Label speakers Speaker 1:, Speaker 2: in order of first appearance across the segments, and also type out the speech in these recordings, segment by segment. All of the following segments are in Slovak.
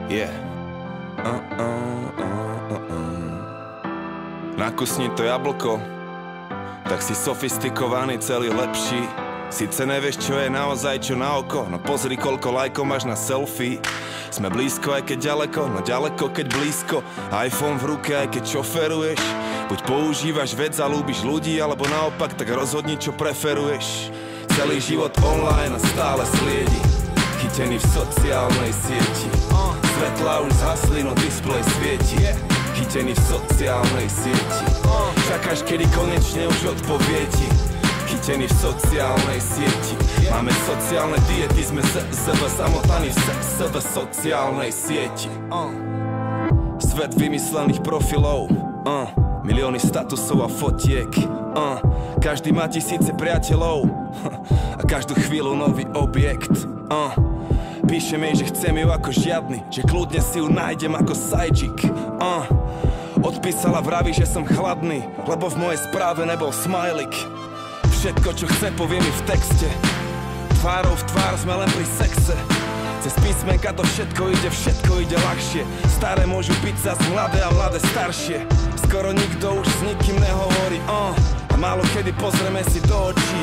Speaker 1: Yeah. Nakusni to jablko, tak si sofistikovaný, celý lepší. Sice nevieš, čo je naozaj, čo na oko, no pozri, koľko lajkov máš na selfie. Sme blízko, aj keď ďaleko, no ďaleko, keď blízko. iPhone v ruke, aj keď šoferuješ. Buď používaš vec a ľúbiš ľudí, alebo naopak, tak rozhodni, čo preferuješ. Celý život online a stále sliedi, chytený v sociálnej sieti. Svetlá už zhasli, no displej svieti, chytený v sociálnej sieti. Čakáš, kedy konečne už odpovie ti, chytený v sociálnej sieti. Máme sociálne diety, sme zamotaní v sociálnej sieti. Svet vymyslených profilov, milióny statusov a fotiek, každý má tisíce priateľov a každú chvíľu nový objekt. Píšem jej, že chcem ju ako žiadny, že kľudne si ju nájdem ako sajčik. Odpísala, vraví, že som chladný, lebo v mojej správe nebol smajlik. Všetko, čo chce, povie mi v texte, tvárou v tvár sme len pri sexe. Cez písmenka to všetko ide ľahšie. Staré môžu byť zas mladé a mladé staršie. Skoro nikto už s nikým nehovorí, a málo kedy pozrieme si do očí,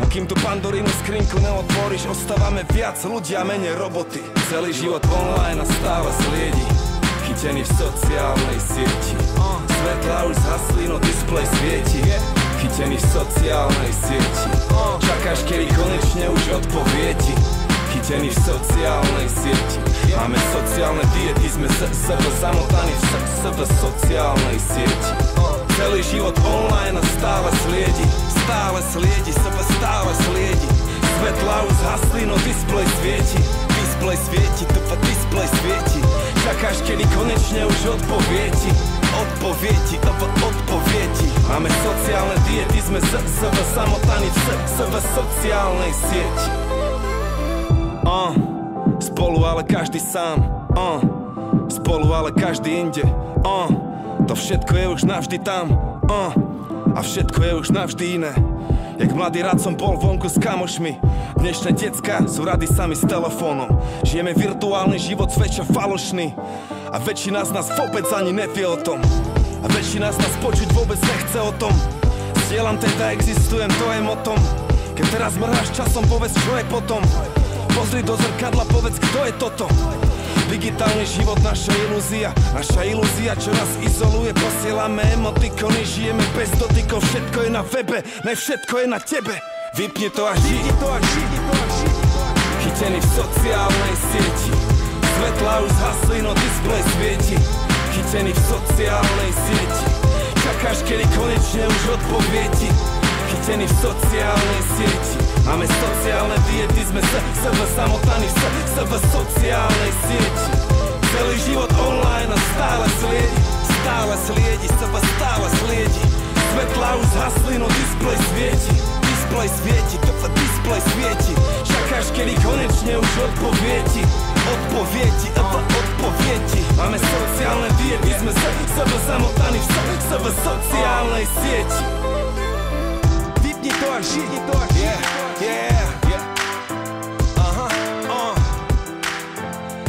Speaker 1: no kým tu Pandorínu skrinku neotvoríš, ostávame viac ľudia, menej roboty. Celý život online a stále sliedi, chytený v sociálnej sieti. Svetlá už zhasli, no displej svieti, chytený v sociálnej sieti. Čakáš, kedy konečne už odpovie ti, chytený v sociálnej sieti. Máme sociálne diety, sme zamotaní v sociálnej sieti. Celý život online a stále sliedi, stále sliedi. Svetlá už zhasli, no displej svieti, displej svieti. Čakáš, kedy konečne už odpovie ti, odpovie ti. Máme sociálne diety, sme zamotaní v sociálnej sieti. Spolu, ale každý sám, spolu, ale každý inde. To všetko je už navždy tam, a všetko je už navždy iné. Jak mladý rád som bol vonku s kamošmi, dnešné decká sú rady sami s telefónom. Žijeme virtuálny život, zväčša falošný, a väčšina z nás vôbec ani nevie o tom. A väčšina z nás počuť vôbec nechce o tom. Zdieľam teda, existujem, to je motom. Keď teraz mrháš časom, povedz, čo je potom. Pozri do zrkadla, povedz, kto je toto. Digitálny život, naša ilúzia, čo nás izoluje. Posielame emotikony, žijeme bez dotykov. Všetko je na webe, ne všetko je na tebe. Vypni to a ži. Chytený v sociálnej sieti. Svetlá už zhasli, no displej svieti, chytený v sociálnej sieti. Čakáš, kedy konečne už odpovie ti, chytený v sociálnej sieti. Máme sociálne diety, sme zamotaní v sociálnej sieti. Celý život online a stále sliedi, Svetlá už zhasli, no displej svieti, displej svieti. Čakáš, kedy konečne už odpovie ti, odpovie ti. Máme sociálne diety, sme zamotaní v sociálnej sieti. Vypni to a ži.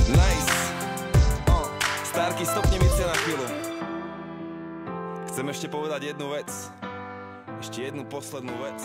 Speaker 1: Nice. Starky, stopni mi na chvíľu. Chcem ešte povedať jednu vec. Ešte jednu poslednú vec.